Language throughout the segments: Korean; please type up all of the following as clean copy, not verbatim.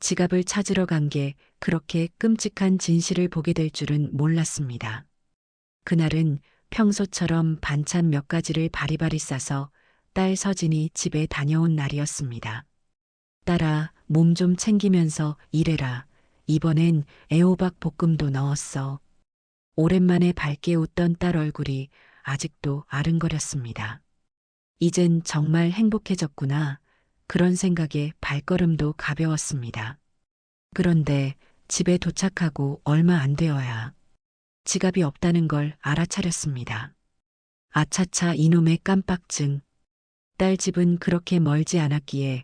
지갑을 찾으러 간 게 그렇게 끔찍한 진실을 보게 될 줄은 몰랐습니다. 그날은 평소처럼 반찬 몇 가지를 바리바리 싸서 딸 서진이 집에 다녀온 날이었습니다. 딸아, 몸 좀 챙기면서 일해라. 이번엔 애호박 볶음도 넣었어. 오랜만에 밝게 웃던 딸 얼굴이 아직도 아른거렸습니다. 이젠 정말 행복해졌구나. 그런 생각에 발걸음도 가벼웠습니다. 그런데 집에 도착하고 얼마 안 되어야 지갑이 없다는 걸 알아차렸습니다. 아차차 이놈의 깜빡증. 딸 집은 그렇게 멀지 않았기에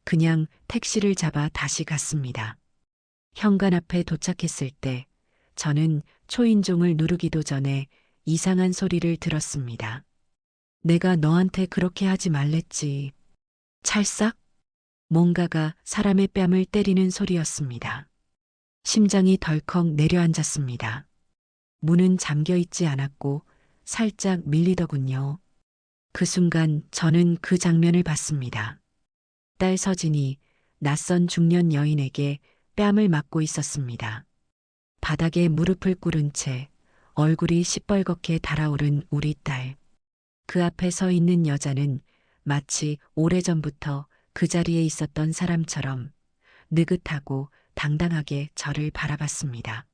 그냥 택시를 잡아 다시 갔습니다. 현관 앞에 도착했을 때 저는 초인종을 누르기도 전에 이상한 소리를 들었습니다. 내가 너한테 그렇게 하지 말랬지. 찰싹? 뭔가가 사람의 뺨을 때리는 소리였습니다. 심장이 덜컥 내려앉았습니다. 문은 잠겨 있지 않았고 살짝 밀리더군요. 그 순간 저는 그 장면을 봤습니다. 딸 서진이 낯선 중년 여인에게 뺨을 맞고 있었습니다. 바닥에 무릎을 꿇은 채 얼굴이 시뻘겋게 달아오른 우리 딸. 그 앞에 서 있는 여자는 마치 오래전부터 그 자리에 있었던 사람처럼 느긋하고 당당하게 저를 바라봤습니다.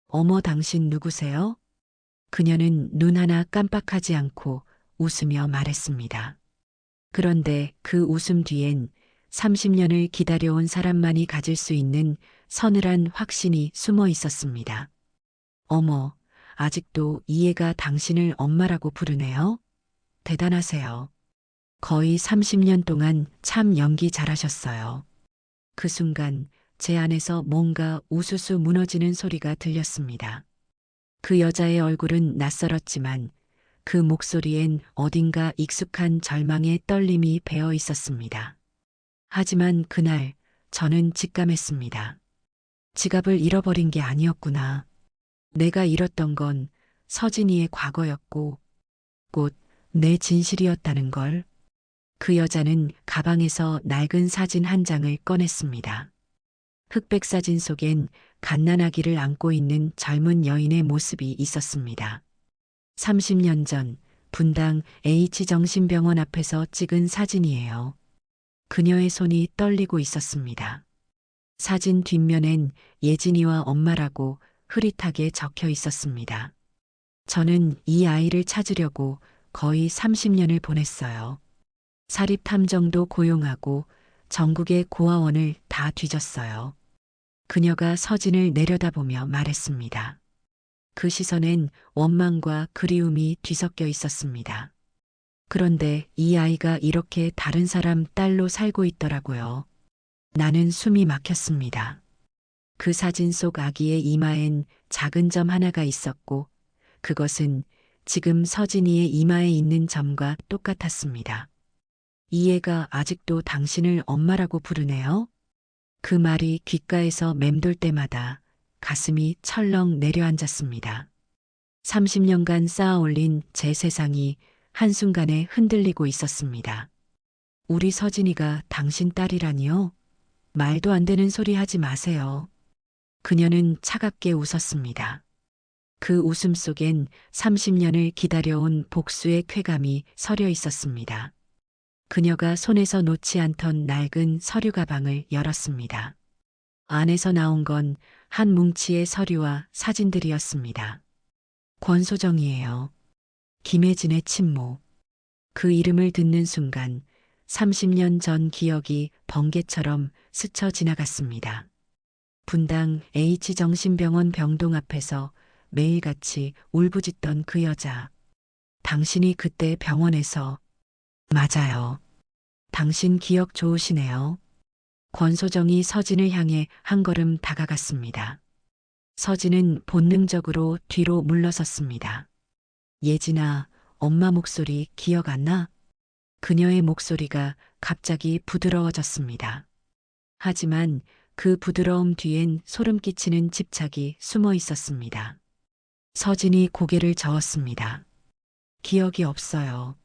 어머, 당신 누구세요? 그녀는 눈 하나 깜빡하지 않고 웃으며 말했습니다. 그런데 그 웃음 뒤엔 30년을 기다려온 사람만이 가질 수 있는 서늘한 확신이 숨어 있었습니다. 어머, 아직도 이 애가 당신을 엄마라고 부르네요? 대단하세요. 거의 30년 동안 참 연기 잘하셨어요. 그 순간 제 안에서 뭔가 우수수 무너지는 소리가 들렸습니다. 그 여자의 얼굴은 낯설었지만 그 목소리엔 어딘가 익숙한 절망의 떨림이 배어 있었습니다. 하지만 그날 저는 직감했습니다. 지갑을 잃어버린 게 아니었구나. 내가 잃었던 건 서진이의 과거였고 곧 내 진실이었다는 걸. 그 여자는 가방에서 낡은 사진 한 장을 꺼냈습니다. 흑백 사진 속엔 갓난아기를 안고 있는 젊은 여인의 모습이 있었습니다. 30년 전 분당 H정신병원 앞에서 찍은 사진이에요. 그녀의 손이 떨리고 있었습니다. 사진 뒷면엔 예진이와 엄마라고 흐릿하게 적혀 있었습니다. 저는 이 아이를 찾으려고 거의 30년을 보냈어요. 사립탐정도 고용하고 전국의 고아원을 다 뒤졌어요. 그녀가 서진을 내려다보며 말했습니다. 그 시선엔 원망과 그리움이 뒤섞여 있었습니다. 그런데 이 아이가 이렇게 다른 사람 딸로 살고 있더라고요. 나는 숨이 막혔습니다. 그 사진 속 아기의 이마엔 작은 점 하나가 있었고 그것은 지금 서진이의 이마에 있는 점과 똑같았습니다. 이 애가 아직도 당신을 엄마라고 부르네요? 그 말이 귓가에서 맴돌 때마다 가슴이 철렁 내려앉았습니다. 30년간 쌓아올린 제 세상이 한순간에 흔들리고 있었습니다. 우리 서진이가 당신 딸이라니요? 말도 안 되는 소리 하지 마세요. 그녀는 차갑게 웃었습니다. 그 웃음 속엔 30년을 기다려온 복수의 쾌감이 서려 있었습니다. 그녀가 손에서 놓지 않던 낡은 서류 가방을 열었습니다. 안에서 나온 건 한 뭉치의 서류와 사진들이었습니다. 권소정이에요. 김혜진의 친모. 그 이름을 듣는 순간 30년 전 기억이 번개처럼 스쳐 지나갔습니다. 분당 H정신병원 병동 앞에서 매일같이 울부짖던 그 여자. 당신이 그때 병원에서. 맞아요. 당신 기억 좋으시네요. 권소정이 서진을 향해 한 걸음 다가갔습니다. 서진은 본능적으로 뒤로 물러섰습니다. 예진아, 엄마 목소리 기억 안 나? 그녀의 목소리가 갑자기 부드러워졌습니다. 하지만 그 부드러움 뒤엔 소름 끼치는 집착이 숨어 있었습니다. 서진이 고개를 저었습니다. 기억이 없어요.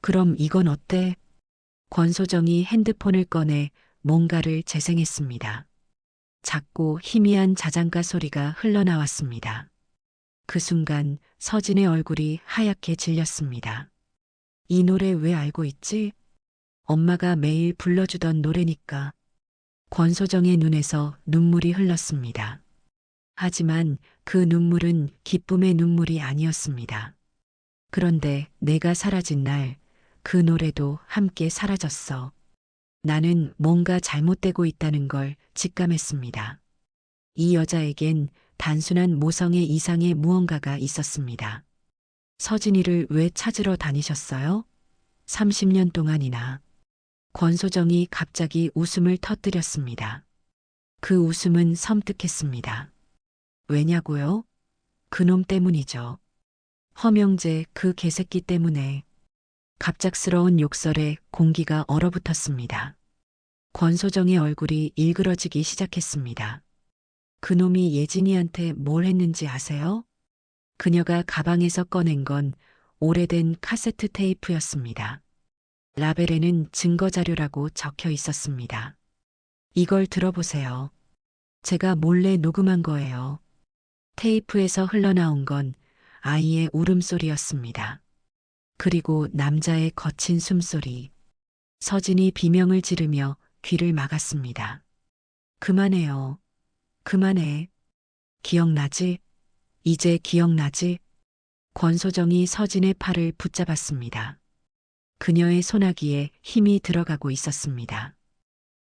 그럼 이건 어때? 권소정이 핸드폰을 꺼내 뭔가를 재생했습니다. 작고 희미한 자장가 소리가 흘러나왔습니다. 그 순간 서진의 얼굴이 하얗게 질렸습니다. 이 노래 왜 알고 있지? 엄마가 매일 불러주던 노래니까. 권소정의 눈에서 눈물이 흘렀습니다. 하지만 그 눈물은 기쁨의 눈물이 아니었습니다. 그런데 내가 사라진 날, 그 노래도 함께 사라졌어. 나는 뭔가 잘못되고 있다는 걸 직감했습니다. 이 여자에겐 단순한 모성의 이상의 무언가가 있었습니다. 서진이를 왜 찾으러 다니셨어요? 30년 동안이나. 권소정이 갑자기 웃음을 터뜨렸습니다. 그 웃음은 섬뜩했습니다. 왜냐고요? 그놈 때문이죠. 허명재 그 개새끼 때문에. 갑작스러운 욕설에 공기가 얼어붙었습니다. 권소정의 얼굴이 일그러지기 시작했습니다. 그놈이 예진이한테 뭘 했는지 아세요? 그녀가 가방에서 꺼낸 건 오래된 카세트 테이프였습니다. 라벨에는 증거자료라고 적혀 있었습니다. 이걸 들어보세요. 제가 몰래 녹음한 거예요. 테이프에서 흘러나온 건 아이의 울음소리였습니다. 그리고 남자의 거친 숨소리. 서진이 비명을 지르며 귀를 막았습니다. 그만해요. 그만해. 기억나지? 이제 기억나지? 권소정이 서진의 팔을 붙잡았습니다. 그녀의 소나기에 힘이 들어가고 있었습니다.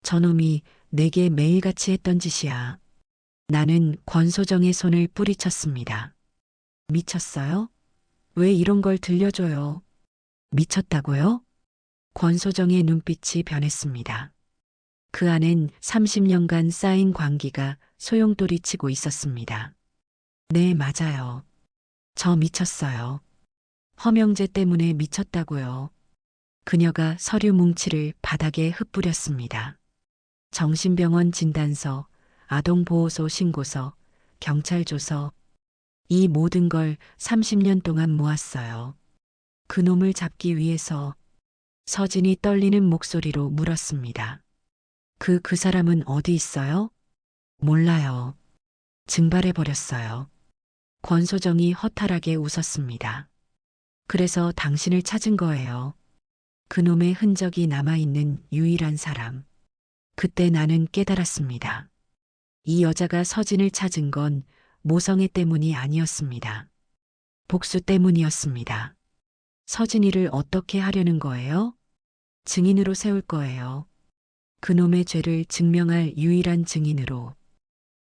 저놈이 내게 매일같이 했던 짓이야. 나는 권소정의 손을 뿌리쳤습니다. 미쳤어요? 왜 이런 걸 들려줘요? 미쳤다고요? 권소정의 눈빛이 변했습니다. 그 안엔 30년간 쌓인 광기가 소용돌이치고 있었습니다. 네, 맞아요. 저 미쳤어요. 허명재 때문에 미쳤다고요. 그녀가 서류 뭉치를 바닥에 흩뿌렸습니다. 정신병원 진단서, 아동보호소 신고서, 경찰 조서, 이 모든 걸 30년 동안 모았어요. 그놈을 잡기 위해서. 서진이 떨리는 목소리로 물었습니다. 그 사람은 어디 있어요? 몰라요. 증발해버렸어요. 권소정이 허탈하게 웃었습니다. 그래서 당신을 찾은 거예요. 그놈의 흔적이 남아있는 유일한 사람. 그때 나는 깨달았습니다. 이 여자가 서진을 찾은 건 모성애 때문이 아니었습니다. 복수 때문이었습니다. 서진이를 어떻게 하려는 거예요? 증인으로 세울 거예요. 그놈의 죄를 증명할 유일한 증인으로.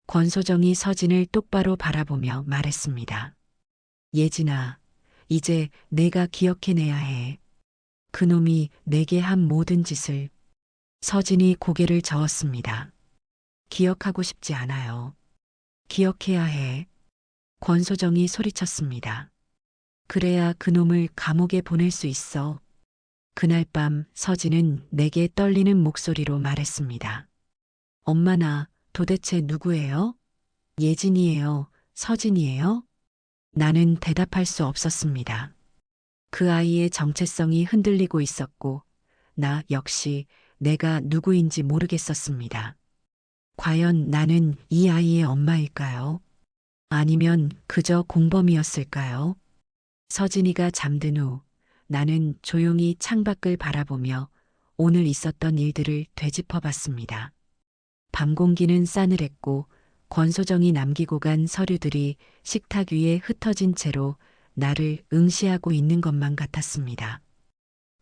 권소정이 서진을 똑바로 바라보며 말했습니다. 예진아, 이제 내가 기억해내야 해. 그놈이 내게 한 모든 짓을. 서진이 고개를 저었습니다. 기억하고 싶지 않아요. 기억해야 해. 권소정이 소리쳤습니다. 그래야 그놈을 감옥에 보낼 수 있어. 그날 밤 서진은 내게 떨리는 목소리로 말했습니다. 엄마, 나 도대체 누구예요? 예진이에요? 서진이에요? 나는 대답할 수 없었습니다. 그 아이의 정체성이 흔들리고 있었고 나 역시 내가 누구인지 모르겠었습니다. 과연 나는 이 아이의 엄마일까요? 아니면 그저 공범이었을까요? 서진이가 잠든 후 나는 조용히 창밖을 바라보며 오늘 있었던 일들을 되짚어봤습니다. 밤 공기는 싸늘했고 권소정이 남기고 간 서류들이 식탁 위에 흩어진 채로 나를 응시하고 있는 것만 같았습니다.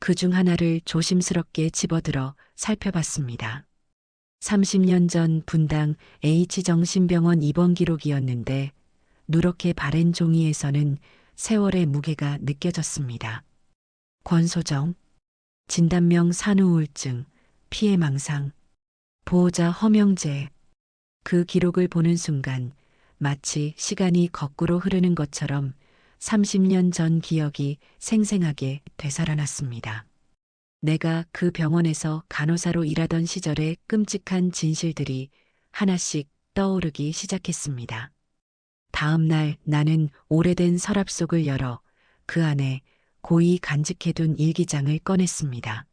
그중 하나를 조심스럽게 집어들어 살펴봤습니다. 30년 전 분당 H정신병원 입원 기록이었는데 누렇게 바랜 종이에서는 세월의 무게가 느껴졌습니다. 권소정, 진단명 산후우울증, 피해망상, 보호자 허명재. 그 기록을 보는 순간 마치 시간이 거꾸로 흐르는 것처럼 30년 전 기억이 생생하게 되살아났습니다. 내가 그 병원에서 간호사로 일하던 시절의 끔찍한 진실들이 하나씩 떠오르기 시작했습니다. 다음 날 나는 오래된 서랍 속을 열어 그 안에 고이 간직해둔 일기장을 꺼냈습니다.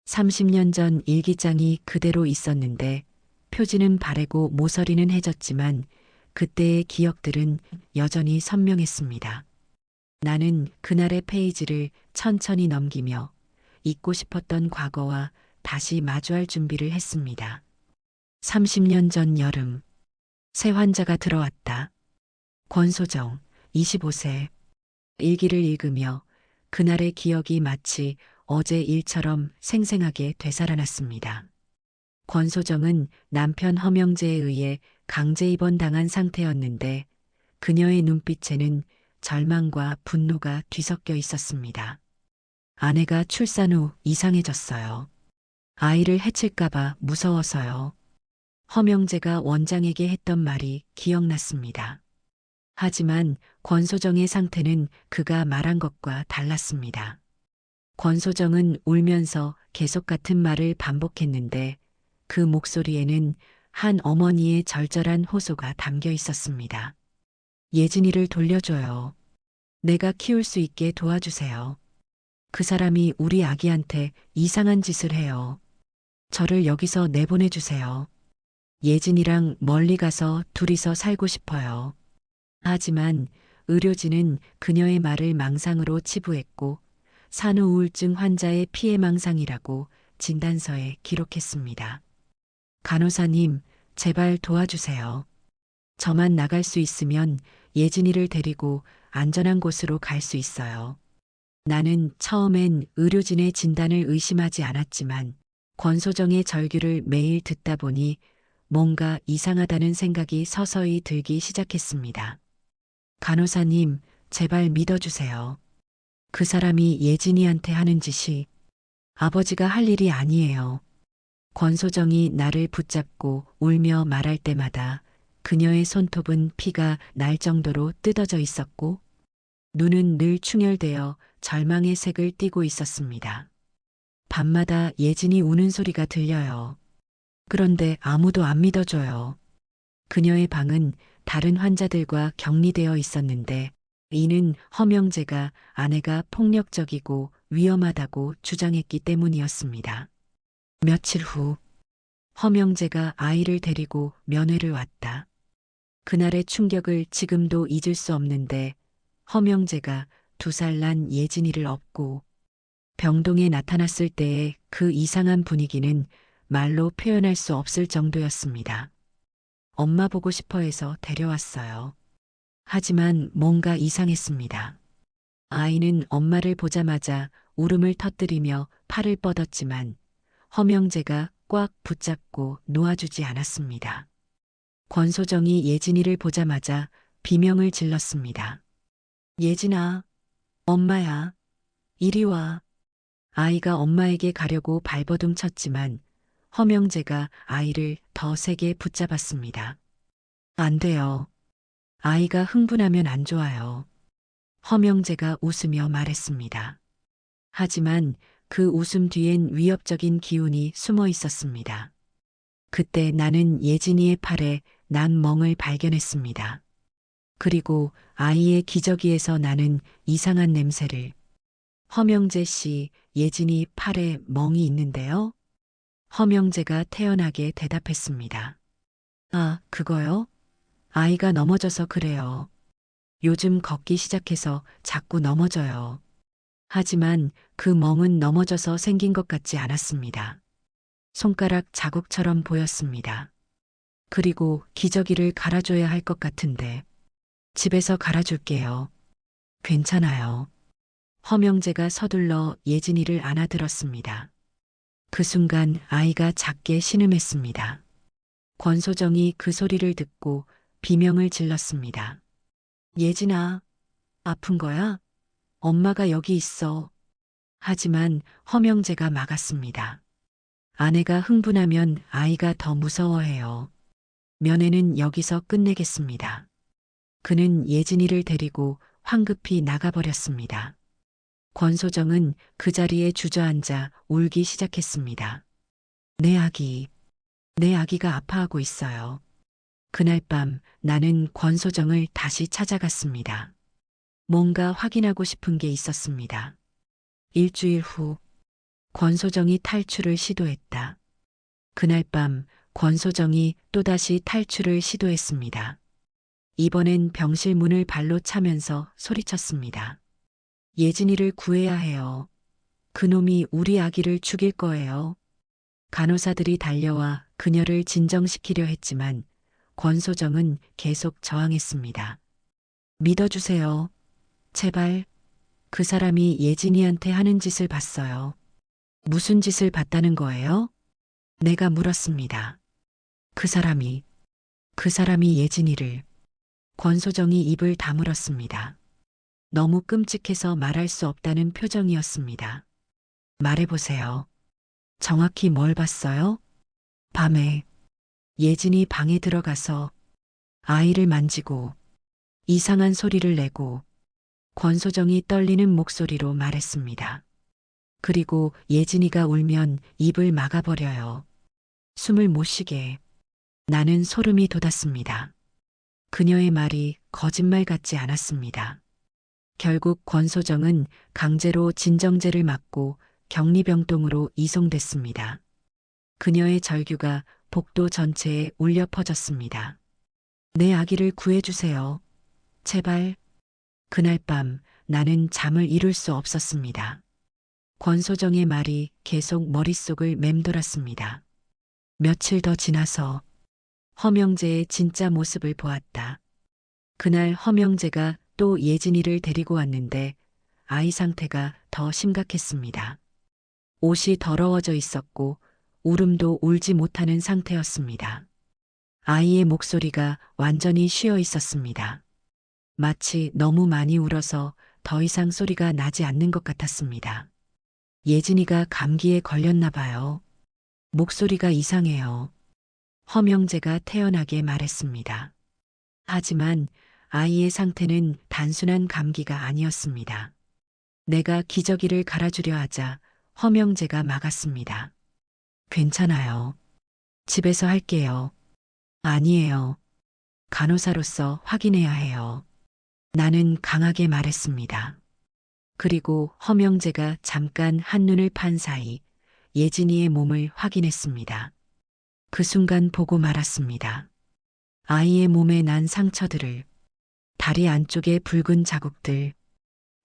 30년 전 일기장이 그대로 있었는데 표지는 바래고 모서리는 해졌지만 그때의 기억들은 여전히 선명했습니다. 나는 그날의 페이지를 천천히 넘기며 잊고 싶었던 과거와 다시 마주할 준비를 했습니다. 30년 전 여름, 새 환자가 들어왔다. 권소정, 25세. 일기를 읽으며 그날의 기억이 마치 어제 일처럼 생생하게 되살아났습니다. 권소정은 남편 허명재에 의해 강제 입원당한 상태였는데 그녀의 눈빛에는 절망과 분노가 뒤섞여 있었습니다. 아내가 출산 후 이상해졌어요. 아이를 해칠까봐 무서워서요. 허명재가 원장에게 했던 말이 기억났습니다. 하지만 권소정의 상태는 그가 말한 것과 달랐습니다. 권소정은 울면서 계속 같은 말을 반복했는데 그 목소리에는 한 어머니의 절절한 호소가 담겨 있었습니다. 예진이를 돌려줘요. 내가 키울 수 있게 도와주세요. 그 사람이 우리 아기한테 이상한 짓을 해요. 저를 여기서 내보내주세요. 예진이랑 멀리 가서 둘이서 살고 싶어요. 하지만 의료진은 그녀의 말을 망상으로 치부했고 산후 우울증 환자의 피해망상이라고 진단서에 기록했습니다. 간호사님, 제발 도와주세요. 저만 나갈 수 있으면 예진이를 데리고 안전한 곳으로 갈 수 있어요. 나는 처음엔 의료진의 진단을 의심하지 않았지만 권소정의 절규를 매일 듣다 보니 뭔가 이상하다는 생각이 서서히 들기 시작했습니다. 간호사님, 제발 믿어주세요. 그 사람이 예진이한테 하는 짓이 아버지가 할 일이 아니에요. 권소정이 나를 붙잡고 울며 말할 때마다 그녀의 손톱은 피가 날 정도로 뜯어져 있었고 눈은 늘 충혈되어 절망의 색을 띠고 있었습니다. 밤마다 예진이 우는 소리가 들려요. 그런데 아무도 안 믿어줘요. 그녀의 방은 다른 환자들과 격리되어 있었는데 이는 허명재가 아내가 폭력적이고 위험하다고 주장했기 때문이었습니다. 며칠 후 허명재가 아이를 데리고 면회를 왔다. 그날의 충격을 지금도 잊을 수 없는데 허명재가 2살 난 예진이를 업고 병동에 나타났을 때의 그 이상한 분위기는 말로 표현할 수 없을 정도였습니다. 엄마 보고 싶어 해서 데려왔어요. 하지만 뭔가 이상했습니다. 아이는 엄마를 보자마자 울음을 터뜨리며 팔을 뻗었지만 허명재가 꽉 붙잡고 놓아주지 않았습니다. 권소정이 예진이를 보자마자 비명을 질렀습니다. 예진아, 엄마야, 이리 와. 아이가 엄마에게 가려고 발버둥 쳤지만 허명재가 아이를 더 세게 붙잡았습니다. 안 돼요. 아이가 흥분하면 안 좋아요. 허명재가 웃으며 말했습니다. 하지만 그 웃음 뒤엔 위협적인 기운이 숨어 있었습니다. 그때 나는 예진이의 팔에 난 멍을 발견했습니다. 그리고 아이의 기저귀에서 나는 이상한 냄새를. 허명재 씨, 예진이 팔에 멍이 있는데요? 허명재가 태연하게 대답했습니다. 아, 그거요? 아이가 넘어져서 그래요. 요즘 걷기 시작해서 자꾸 넘어져요. 하지만 그 멍은 넘어져서 생긴 것 같지 않았습니다. 손가락 자국처럼 보였습니다. 그리고 기저귀를 갈아줘야 할 것 같은데 집에서 갈아줄게요. 괜찮아요. 허명재가 서둘러 예진이를 안아들었습니다. 그 순간 아이가 작게 신음했습니다. 권소정이 그 소리를 듣고 비명을 질렀습니다. 예진아, 아픈 거야? 엄마가 여기 있어. 하지만 허명재가 막았습니다. 아내가 흥분하면 아이가 더 무서워해요. 면회는 여기서 끝내겠습니다. 그는 예진이를 데리고 황급히 나가버렸습니다. 권소정은 그 자리에 주저앉아 울기 시작했습니다. 내 아기가 아파하고 있어요. 그날 밤 나는 권소정을 다시 찾아갔습니다. 뭔가 확인하고 싶은 게 있었습니다. 일주일 후 권소정이 탈출을 시도했다. 그날 밤 권소정이 또다시 탈출을 시도했습니다. 이번엔 병실 문을 발로 차면서 소리쳤습니다. 예진이를 구해야 해요. 그놈이 우리 아기를 죽일 거예요. 간호사들이 달려와 그녀를 진정시키려 했지만 권소정은 계속 저항했습니다. 믿어주세요. 제발. 그 사람이 예진이한테 하는 짓을 봤어요. 무슨 짓을 봤다는 거예요? 내가 물었습니다. 그 사람이 예진이를. 권소정이 입을 다물었습니다. 너무 끔찍해서 말할 수 없다는 표정이었습니다. 말해보세요. 정확히 뭘 봤어요? 밤에 예진이 방에 들어가서 아이를 만지고 이상한 소리를 내고 권소정이 떨리는 목소리로 말했습니다. 그리고 예진이가 울면 입을 막아버려요. 숨을 못 쉬게. 나는 소름이 돋았습니다. 그녀의 말이 거짓말 같지 않았습니다. 결국 권소정은 강제로 진정제를 맞고 격리병동으로 이송됐습니다. 그녀의 절규가 복도 전체에 울려 퍼졌습니다. 내 아기를 구해주세요. 제발. 그날 밤 나는 잠을 이룰 수 없었습니다. 권소정의 말이 계속 머릿속을 맴돌았습니다. 며칠 더 지나서 허명재의 진짜 모습을 보았다. 그날 허명재가 또 예진이를 데리고 왔는데 아이 상태가 더 심각했습니다. 옷이 더러워져 있었고 울음도 울지 못하는 상태였습니다. 아이의 목소리가 완전히 쉬어 있었습니다. 마치 너무 많이 울어서 더 이상 소리가 나지 않는 것 같았습니다. 예진이가 감기에 걸렸나 봐요. 목소리가 이상해요. 허명재가 태연하게 말했습니다. 하지만 아이의 상태는 단순한 감기가 아니었습니다. 내가 기저귀를 갈아주려 하자 허명재가 막았습니다. 괜찮아요. 집에서 할게요. 아니에요. 간호사로서 확인해야 해요. 나는 강하게 말했습니다. 그리고 허명재가 잠깐 한눈을 판 사이 예진이의 몸을 확인했습니다. 그 순간 보고 말았습니다. 아이의 몸에 난 상처들을, 다리 안쪽에 붉은 자국들,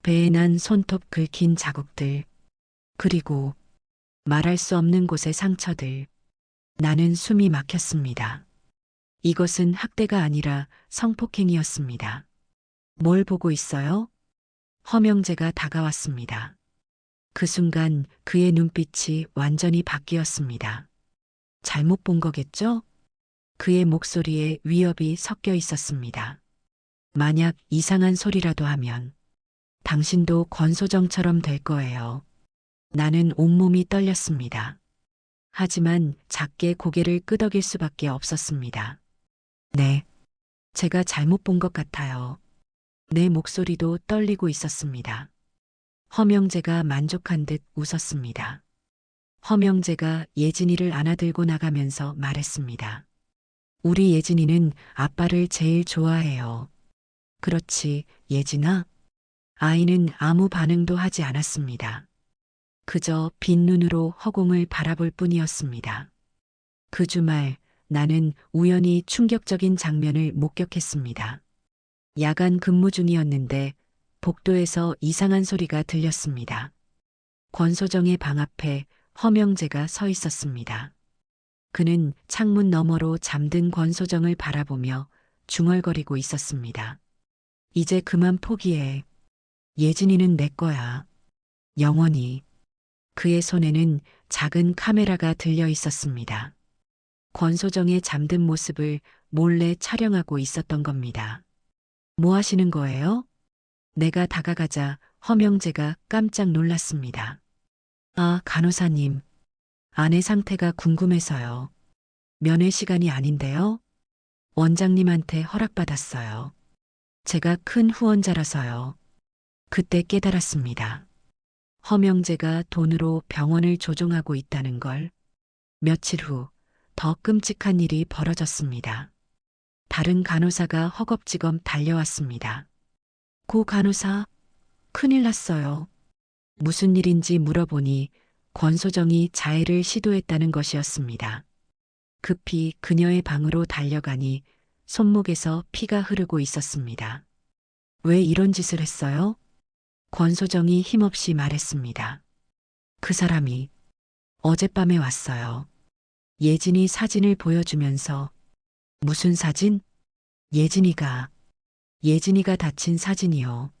배에 난 손톱 긁힌 자국들, 그리고 말할 수 없는 곳의 상처들. 나는 숨이 막혔습니다. 이것은 학대가 아니라 성폭행이었습니다. 뭘 보고 있어요? 허명재가 다가왔습니다. 그 순간 그의 눈빛이 완전히 바뀌었습니다. 잘못 본 거겠죠? 그의 목소리에 위협이 섞여 있었습니다. 만약 이상한 소리라도 하면 당신도 권소정처럼 될 거예요. 나는 온몸이 떨렸습니다. 하지만 작게 고개를 끄덕일 수밖에 없었습니다. 네, 제가 잘못 본 것 같아요. 내 목소리도 떨리고 있었습니다. 허명재가 만족한 듯 웃었습니다. 허명재가 예진이를 안아들고 나가면서 말했습니다. 우리 예진이는 아빠를 제일 좋아해요. 그렇지, 예진아? 아이는 아무 반응도 하지 않았습니다. 그저 빈 눈으로 허공을 바라볼 뿐이었습니다. 그 주말 나는 우연히 충격적인 장면을 목격했습니다. 야간 근무 중이었는데 복도에서 이상한 소리가 들렸습니다. 권소정의 방 앞에 허명재가 서 있었습니다. 그는 창문 너머로 잠든 권소정을 바라보며 중얼거리고 있었습니다. 이제 그만 포기해. 예진이는 내 거야. 영원히. 그의 손에는 작은 카메라가 들려 있었습니다. 권소정의 잠든 모습을 몰래 촬영하고 있었던 겁니다. 뭐 하시는 거예요? 내가 다가가자 허명재가 깜짝 놀랐습니다. 아, 간호사님. 아내 상태가 궁금해서요. 면회 시간이 아닌데요? 원장님한테 허락받았어요. 제가 큰 후원자라서요. 그때 깨달았습니다. 허명재가 돈으로 병원을 조종하고 있다는 걸. 며칠 후 더 끔찍한 일이 벌어졌습니다. 다른 간호사가 허겁지겁 달려왔습니다. 고 간호사, 큰일 났어요. 무슨 일인지 물어보니 권소정이 자해를 시도했다는 것이었습니다. 급히 그녀의 방으로 달려가니 손목에서 피가 흐르고 있었습니다. 왜 이런 짓을 했어요? 권소정이 힘없이 말했습니다. 그 사람이 어젯밤에 왔어요. 예진이 사진을 보여주면서 무슨 사진? 예진이가 다친 사진이요.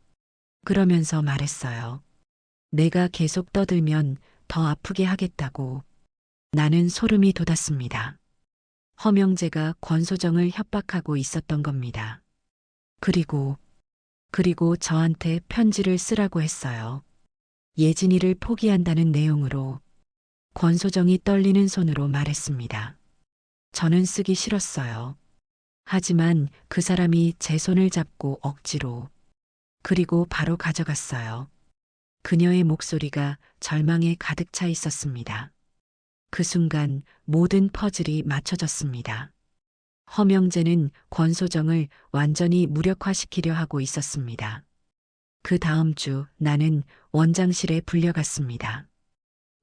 그러면서 말했어요. 내가 계속 떠들면 더 아프게 하겠다고. 나는 소름이 돋았습니다. 허명재가 권소정을 협박하고 있었던 겁니다. 그리고 저한테 편지를 쓰라고 했어요. 예진이를 포기한다는 내용으로. 권소정이 떨리는 손으로 말했습니다. 저는 쓰기 싫었어요. 하지만 그 사람이 제 손을 잡고 억지로. 그리고 바로 가져갔어요. 그녀의 목소리가 절망에 가득 차 있었습니다. 그 순간 모든 퍼즐이 맞춰졌습니다. 허명재는 권소정을 완전히 무력화시키려 하고 있었습니다. 그 다음 주 나는 원장실에 불려갔습니다.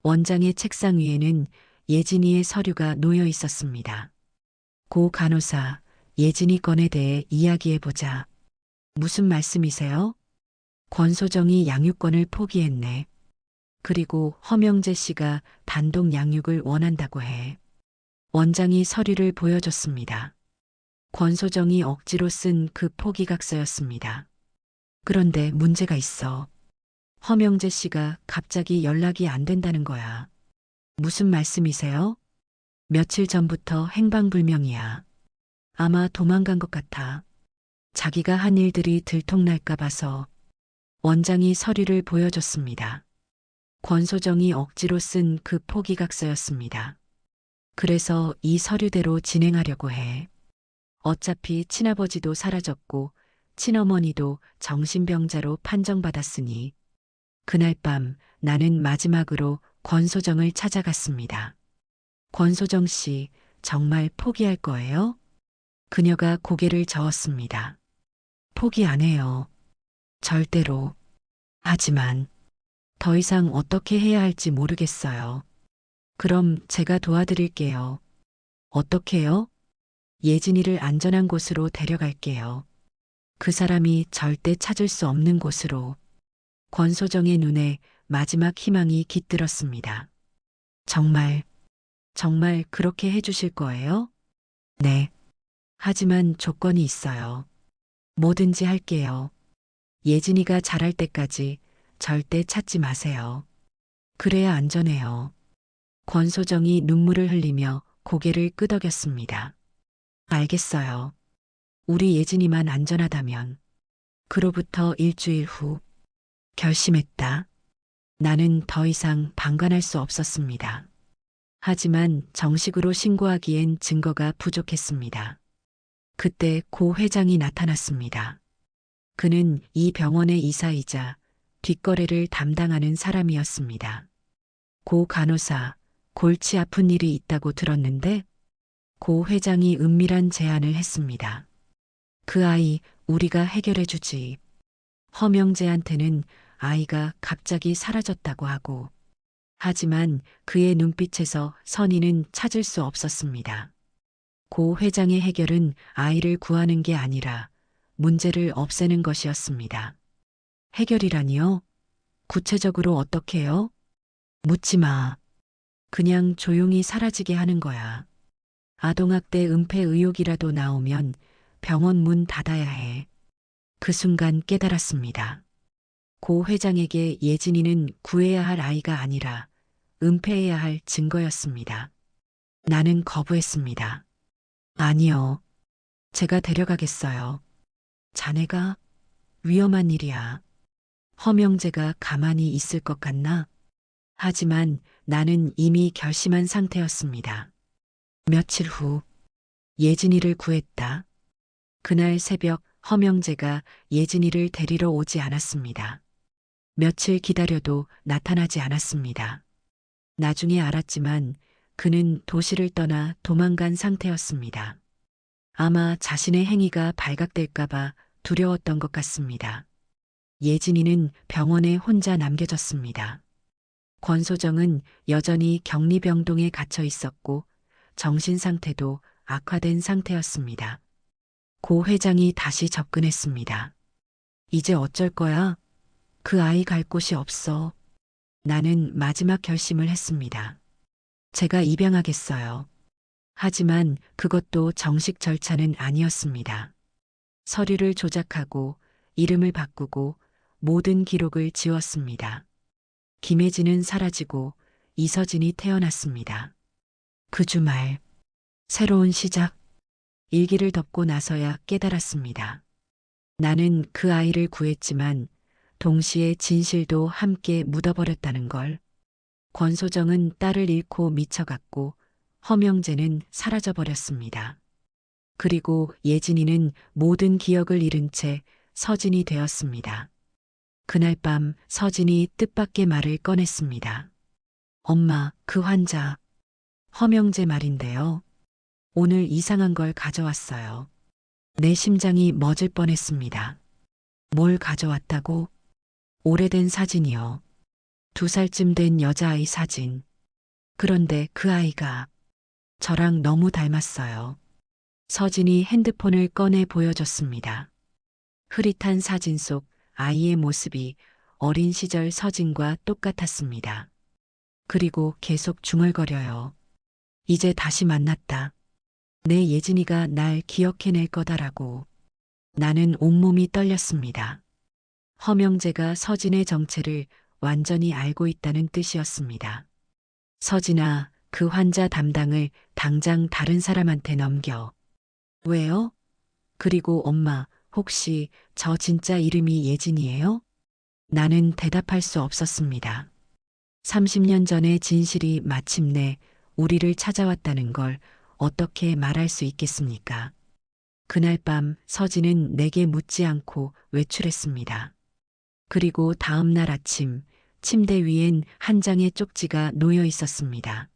원장의 책상 위에는 예진이의 서류가 놓여 있었습니다. 고 간호사, 예진이 건에 대해 이야기해보자. 무슨 말씀이세요? 권소정이 양육권을 포기했네. 그리고 허명재 씨가 단독 양육을 원한다고 해. 원장이 서류를 보여줬습니다. 권소정이 억지로 쓴 그 포기각서였습니다. 그런데 문제가 있어. 허명재 씨가 갑자기 연락이 안 된다는 거야. 무슨 말씀이세요? 며칠 전부터 행방불명이야. 아마 도망간 것 같아. 자기가 한 일들이 들통날까 봐서. 원장이 서류를 보여줬습니다. 권소정이 억지로 쓴 그 포기각서였습니다. 그래서 이 서류대로 진행하려고 해. 어차피 친아버지도 사라졌고 친어머니도 정신병자로 판정받았으니. 그날 밤 나는 마지막으로 권소정을 찾아갔습니다. 권소정 씨, 정말 포기할 거예요? 그녀가 고개를 저었습니다. 포기 안 해요. 절대로. 하지만 더 이상 어떻게 해야 할지 모르겠어요. 그럼 제가 도와드릴게요. 어떻게요? 예진이를 안전한 곳으로 데려갈게요. 그 사람이 절대 찾을 수 없는 곳으로. 권소정의 눈에 마지막 희망이 깃들었습니다. 정말 그렇게 해주실 거예요? 네. 하지만 조건이 있어요. 뭐든지 할게요. 예진이가 자랄 때까지 절대 찾지 마세요. 그래야 안전해요. 권소정이 눈물을 흘리며 고개를 끄덕였습니다. 알겠어요. 우리 예진이만 안전하다면. 그로부터 일주일 후 결심했다. 나는 더 이상 방관할 수 없었습니다. 하지만 정식으로 신고하기엔 증거가 부족했습니다. 그때 고 회장이 나타났습니다. 그는 이 병원의 이사이자 뒷거래를 담당하는 사람이었습니다. 고 간호사, 골치 아픈 일이 있다고 들었는데 고 회장이 은밀한 제안을 했습니다. 그 아이 우리가 해결해 주지. 허명재한테는 아이가 갑자기 사라졌다고 하고. 하지만 그의 눈빛에서 선의는 찾을 수 없었습니다. 고 회장의 해결은 아이를 구하는 게 아니라 문제를 없애는 것이었습니다. 해결이라니요? 구체적으로 어떻게요? 묻지 마. 그냥 조용히 사라지게 하는 거야. 아동학대 은폐 의혹이라도 나오면 병원 문 닫아야 해. 그 순간 깨달았습니다. 고 회장에게 예진이는 구해야 할 아이가 아니라 은폐해야 할 증거였습니다. 나는 거부했습니다. 아니요. 제가 데려가겠어요. 자네가? 위험한 일이야. 허명재가 가만히 있을 것 같나? 하지만 나는 이미 결심한 상태였습니다. 며칠 후 예진이를 구했다. 그날 새벽 허명재가 예진이를 데리러 오지 않았습니다. 며칠 기다려도 나타나지 않았습니다. 나중에 알았지만 그는 도시를 떠나 도망간 상태였습니다. 아마 자신의 행위가 발각될까봐 두려웠던 것 같습니다. 예진이는 병원에 혼자 남겨졌습니다. 권소정은 여전히 격리병동에 갇혀 있었고 정신 상태도 악화된 상태였습니다. 고 회장이 다시 접근했습니다. 이제 어쩔 거야? 그 아이 갈 곳이 없어. 나는 마지막 결심을 했습니다. 제가 입양하겠어요. 하지만 그것도 정식 절차는 아니었습니다. 서류를 조작하고 이름을 바꾸고 모든 기록을 지웠습니다. 김혜진은 사라지고 이서진이 태어났습니다. 그 주말, 새로운 시작, 일기를 덮고 나서야 깨달았습니다. 나는 그 아이를 구했지만 동시에 진실도 함께 묻어버렸다는 걸. 권소정은 딸을 잃고 미쳐갔고 허명재는 사라져버렸습니다. 그리고 예진이는 모든 기억을 잃은 채 서진이 되었습니다. 그날 밤 서진이 뜻밖의 말을 꺼냈습니다. 엄마, 그 환자, 허명재 말인데요. 오늘 이상한 걸 가져왔어요. 내 심장이 멎을 뻔했습니다. 뭘 가져왔다고? 오래된 사진이요. 2살쯤 된 여자아이 사진. 그런데 그 아이가 저랑 너무 닮았어요. 서진이 핸드폰을 꺼내 보여줬습니다. 흐릿한 사진 속 아이의 모습이 어린 시절 서진과 똑같았습니다. 그리고 계속 중얼거려요. 이제 다시 만났다. 내 예진이가 날 기억해낼 거다라고. 나는 온몸이 떨렸습니다. 허명재가 서진의 정체를 완전히 알고 있다는 뜻이었습니다. 서진아, 그 환자 담당을 당장 다른 사람한테 넘겨. 왜요? 그리고 엄마, 혹시 저 진짜 이름이 예진이에요? 나는 대답할 수 없었습니다. 30년 전의 진실이 마침내 우리를 찾아왔다는 걸 어떻게 말할 수 있겠습니까? 그날 밤 서진은 내게 묻지 않고 외출했습니다. 그리고 다음 날 아침 침대 위엔 한 장의 쪽지가 놓여 있었습니다.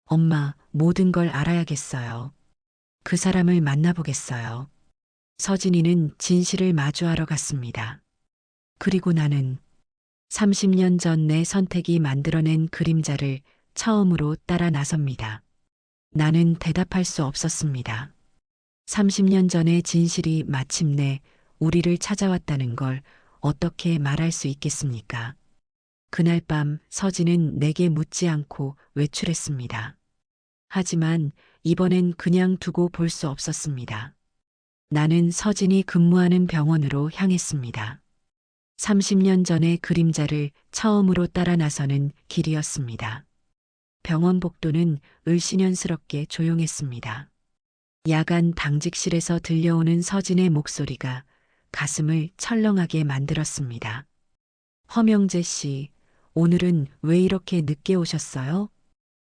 엄마, 모든 걸 알아야겠어요. 그 사람을 만나보겠어요. 서진이는 진실을 마주하러 갔습니다. 그리고 나는 30년 전 내 선택이 만들어낸 그림자를 처음으로 따라 나섭니다. 나는 대답할 수 없었습니다. 30년 전의 진실이 마침내 우리를 찾아왔다는 걸 어떻게 말할 수 있겠습니까? 그날 밤 서진은 내게 묻지 않고 외출했습니다. 하지만 이번엔 그냥 두고 볼 수 없었습니다. 나는 서진이 근무하는 병원으로 향했습니다. 30년 전의 그림자를 처음으로 따라 나서는 길이었습니다. 병원 복도는 을씨년스럽게 조용했습니다. 야간 당직실에서 들려오는 서진의 목소리가 가슴을 철렁하게 만들었습니다. 허명재 씨, 오늘은 왜 이렇게 늦게 오셨어요?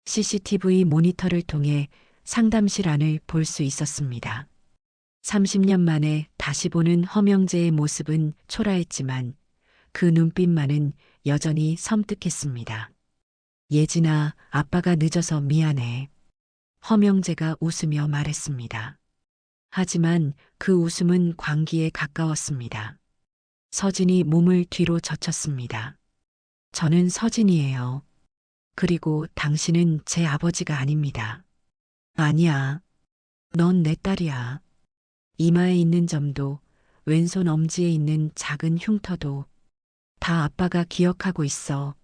CCTV 모니터를 통해 상담실 안을 볼 수 있었습니다. 30년 만에 다시 보는 허명재의 모습은 초라했지만 그 눈빛만은 여전히 섬뜩했습니다. 예진아, 아빠가 늦어서 미안해. 허명재가 웃으며 말했습니다. 하지만 그 웃음은 광기에 가까웠습니다. 서진이 몸을 뒤로 젖혔습니다. 저는 서진이에요. 그리고 당신은 제 아버지가 아닙니다. 아니야. 넌 내 딸이야. 이마에 있는 점도, 왼손 엄지에 있는 작은 흉터도 다 아빠가 기억하고 있어.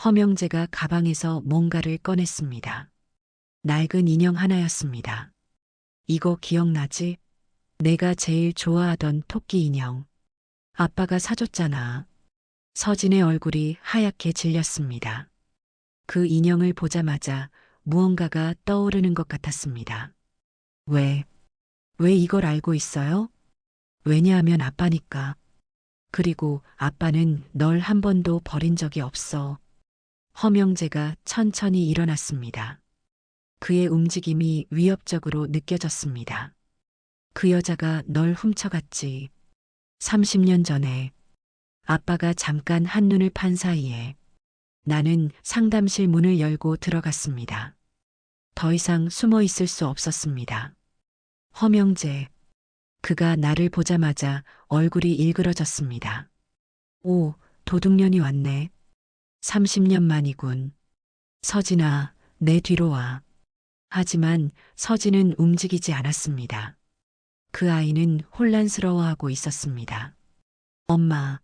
허명재가 가방에서 뭔가를 꺼냈습니다. 낡은 인형 하나였습니다. 이거 기억나지? 내가 제일 좋아하던 토끼 인형. 아빠가 사줬잖아. 서진의 얼굴이 하얗게 질렸습니다. 그 인형을 보자마자 무언가가 떠오르는 것 같았습니다. 왜 이걸 알고 있어요? 왜냐하면 아빠니까. 그리고 아빠는 널 한 번도 버린 적이 없어. 허명재가 천천히 일어났습니다. 그의 움직임이 위협적으로 느껴졌습니다. 그 여자가 널 훔쳐갔지. 30년 전에 아빠가 잠깐 한눈을 판 사이에 나는 상담실 문을 열고 들어갔습니다. 더 이상 숨어 있을 수 없었습니다. 허명재, 그가 나를 보자마자 얼굴이 일그러졌습니다. 오, 도둑년이 왔네. 30년 만이군. 서진아, 내 뒤로 와. 하지만 서진은 움직이지 않았습니다. 그 아이는 혼란스러워하고 있었습니다. 엄마,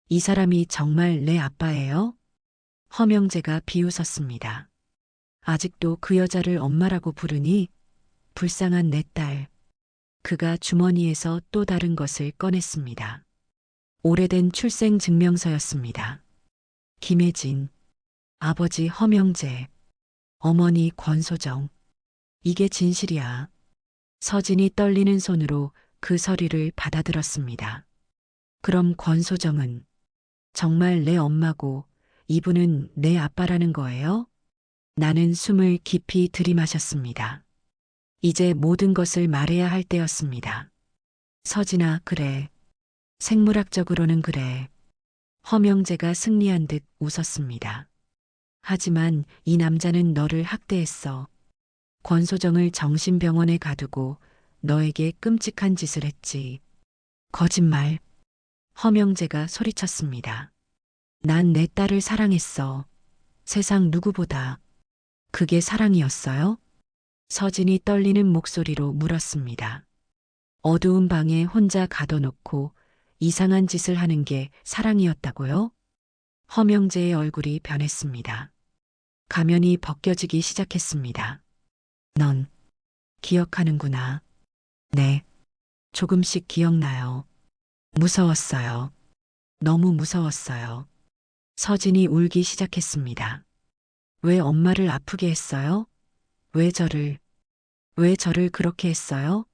이 사람이 정말 내 아빠예요? 허명재가 비웃었습니다. 아직도 그 여자를 엄마라고 부르니? 불쌍한 내 딸. 그가 주머니에서 또 다른 것을 꺼냈습니다. 오래된 출생 증명서였습니다. 김혜진, 아버지 허명재, 어머니 권소정. 이게 진실이야. 서진이 떨리는 손으로 그 서류를 받아들었습니다. 그럼 권소정은 정말 내 엄마고 이분은 내 아빠라는 거예요? 나는 숨을 깊이 들이마셨습니다. 이제 모든 것을 말해야 할 때였습니다. 서진아, 그래. 생물학적으로는 그래. 허명재가 승리한 듯 웃었습니다. 하지만 이 남자는 너를 학대했어. 권소정을 정신병원에 가두고 너에게 끔찍한 짓을 했지. 거짓말. 허명재가 소리쳤습니다. 난 내 딸을 사랑했어. 세상 누구보다. 그게 사랑이었어요? 서진이 떨리는 목소리로 물었습니다. 어두운 방에 혼자 가둬놓고 이상한 짓을 하는 게 사랑이었다고요? 허명재의 얼굴이 변했습니다. 가면이 벗겨지기 시작했습니다. 넌 기억하는구나. 네, 조금씩 기억나요. 무서웠어요. 너무 무서웠어요. 서진이 울기 시작했습니다. 왜 엄마를 아프게 했어요? 왜 저를 그렇게 했어요?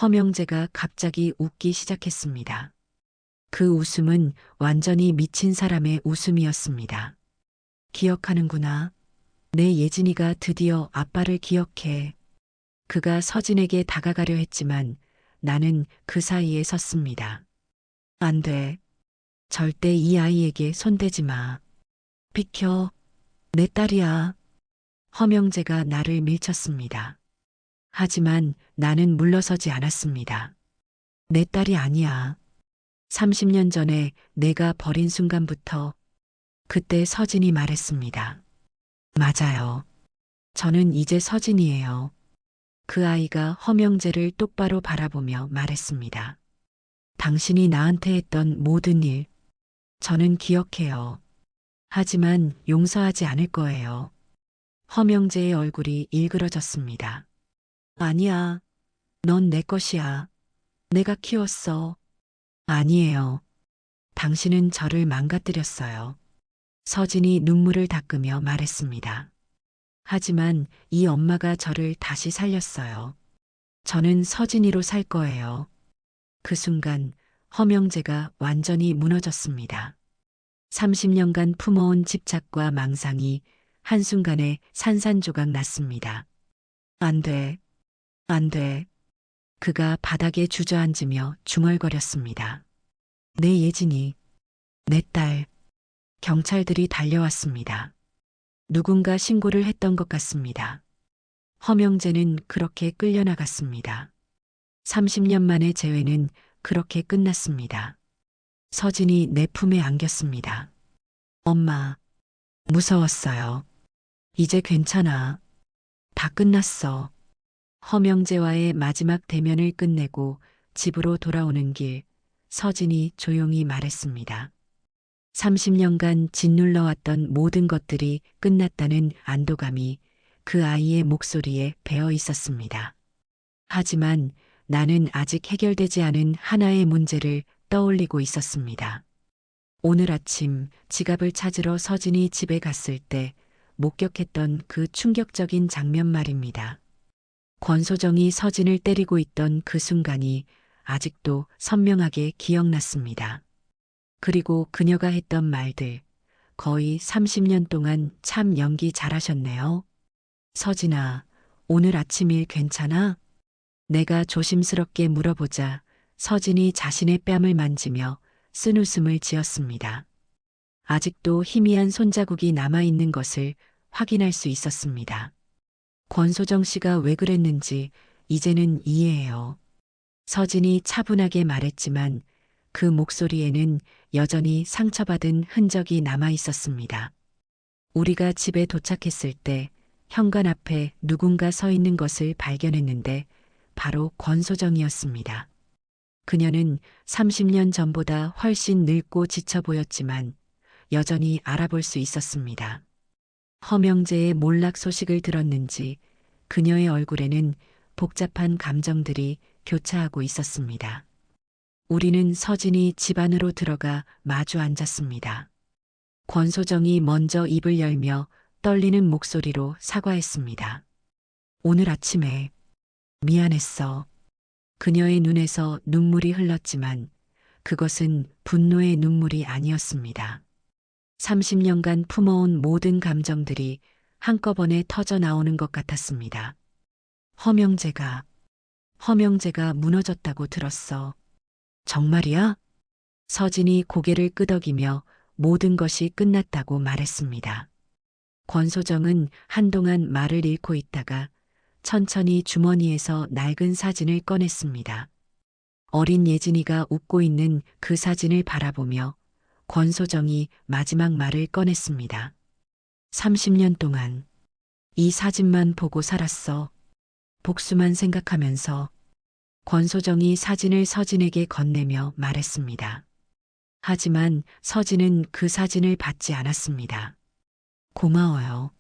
허명재가 갑자기 웃기 시작했습니다. 그 웃음은 완전히 미친 사람의 웃음이었습니다. 기억하는구나. 내 예진이가 드디어 아빠를 기억해. 그가 서진에게 다가가려 했지만 나는 그 사이에 섰습니다. 안 돼. 절대 이 아이에게 손대지 마. 비켜. 내 딸이야. 허명재가 나를 밀쳤습니다. 하지만 나는 물러서지 않았습니다. 내 딸이 아니야. 30년 전에 내가 버린 순간부터 그때 서진이 말했습니다. 맞아요. 저는 이제 서진이에요. 그 아이가 허명재를 똑바로 바라보며 말했습니다. 당신이 나한테 했던 모든 일, 저는 기억해요. 하지만 용서하지 않을 거예요. 허명재의 얼굴이 일그러졌습니다. 아니야. 넌 내 것이야. 내가 키웠어. 아니에요. 당신은 저를 망가뜨렸어요. 서진이 눈물을 닦으며 말했습니다. 하지만 이 엄마가 저를 다시 살렸어요. 저는 서진이로 살 거예요. 그 순간 허명재가 완전히 무너졌습니다. 30년간 품어온 집착과 망상이 한순간에 산산조각 났습니다. 안 돼. 안 돼. 그가 바닥에 주저앉으며 중얼거렸습니다. 내 예진이, 내 딸. 경찰들이 달려왔습니다. 누군가 신고를 했던 것 같습니다. 허명재는 그렇게 끌려나갔습니다. 30년 만의 재회는 그렇게 끝났습니다. 서진이 내 품에 안겼습니다. 엄마, 무서웠어요. 이제 괜찮아. 다 끝났어. 허명재와의 마지막 대면을 끝내고 집으로 돌아오는 길, 서진이 조용히 말했습니다. 30년간 짓눌러왔던 모든 것들이 끝났다는 안도감이 그 아이의 목소리에 배어 있었습니다. 하지만 나는 아직 해결되지 않은 하나의 문제를 떠올리고 있었습니다. 오늘 아침 지갑을 찾으러 서진이 집에 갔을 때 목격했던 그 충격적인 장면 말입니다. 권소정이 서진을 때리고 있던 그 순간이 아직도 선명하게 기억났습니다. 그리고 그녀가 했던 말들, 거의 30년 동안 참 연기 잘하셨네요. 서진아, 오늘 아침 일 괜찮아? 내가 조심스럽게 물어보자 서진이 자신의 뺨을 만지며 쓴 웃음을 지었습니다. 아직도 희미한 손자국이 남아있는 것을 확인할 수 있었습니다. 권소정 씨가 왜 그랬는지 이제는 이해해요. 서진이 차분하게 말했지만 그 목소리에는 여전히 상처받은 흔적이 남아 있었습니다. 우리가 집에 도착했을 때 현관 앞에 누군가 서 있는 것을 발견했는데 바로 권소정이었습니다. 그녀는 30년 전보다 훨씬 늙고 지쳐 보였지만 여전히 알아볼 수 있었습니다. 허명재의 몰락 소식을 들었는지 그녀의 얼굴에는 복잡한 감정들이 교차하고 있었습니다. 우리는 서진이 집 안으로 들어가 마주 앉았습니다. 권소정이 먼저 입을 열며 떨리는 목소리로 사과했습니다. 오늘 아침에 미안했어. 그녀의 눈에서 눈물이 흘렀지만 그것은 분노의 눈물이 아니었습니다. 30년간 품어온 모든 감정들이 한꺼번에 터져 나오는 것 같았습니다. 허명재가 무너졌다고 들었어. 정말이야? 서진이 고개를 끄덕이며 모든 것이 끝났다고 말했습니다. 권소정은 한동안 말을 잃고 있다가 천천히 주머니에서 낡은 사진을 꺼냈습니다. 어린 예진이가 웃고 있는 그 사진을 바라보며 권소정이 마지막 말을 꺼냈습니다. 30년 동안 이 사진만 보고 살았어. 복수만 생각하면서. 권소정이 사진을 서진에게 건네며 말했습니다. 하지만 서진은 그 사진을 받지 않았습니다. 고마워요.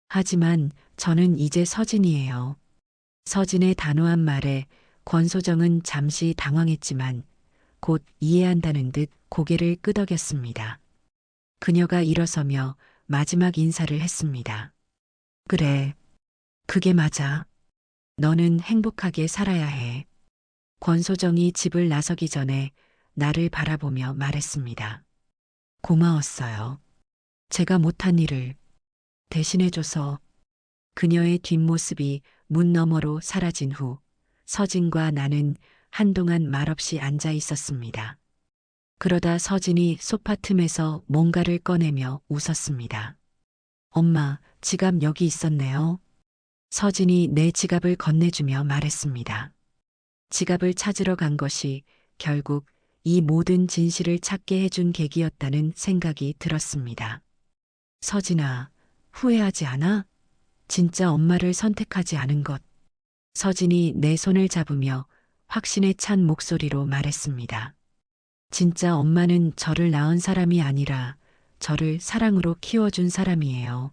하지만 저는 이제 서진이에요. 서진의 단호한 말에 권소정은 잠시 당황했지만 곧 이해한다는 듯 고개를 끄덕였습니다. 그녀가 일어서며 마지막 인사를 했습니다. 그래, 그게 맞아. 너는 행복하게 살아야 해. 권소정이 집을 나서기 전에 나를 바라보며 말했습니다. 고마웠어요. 제가 못한 일을 대신해줘서. 그녀의 뒷모습이 문 너머로 사라진 후 서진과 나는 한동안 말없이 앉아 있었습니다. 그러다 서진이 소파 틈에서 뭔가를 꺼내며 웃었습니다. 엄마, 지갑 여기 있었네요. 서진이 내 지갑을 건네주며 말했습니다. 지갑을 찾으러 간 것이 결국 이 모든 진실을 찾게 해준 계기였다는 생각이 들었습니다. 서진아, 후회하지 않아? 진짜 엄마를 선택하지 않은 것. 서진이 내 손을 잡으며 확신에 찬 목소리로 말했습니다. 진짜 엄마는 저를 낳은 사람이 아니라 저를 사랑으로 키워준 사람이에요.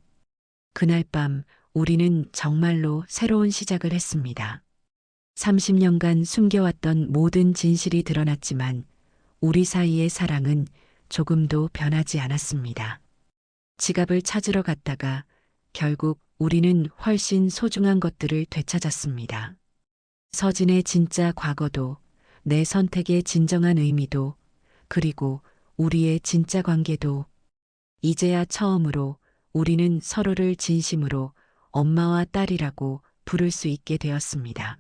그날 밤 우리는 정말로 새로운 시작을 했습니다. 30년간 숨겨왔던 모든 진실이 드러났지만 우리 사이의 사랑은 조금도 변하지 않았습니다. 지갑을 찾으러 갔다가 결국 우리는 훨씬 소중한 것들을 되찾았습니다. 서진의 진짜 과거도, 내 선택의 진정한 의미도, 그리고 우리의 진짜 관계도. 이제야 처음으로 우리는 서로를 진심으로 엄마와 딸이라고 부를 수 있게 되었습니다.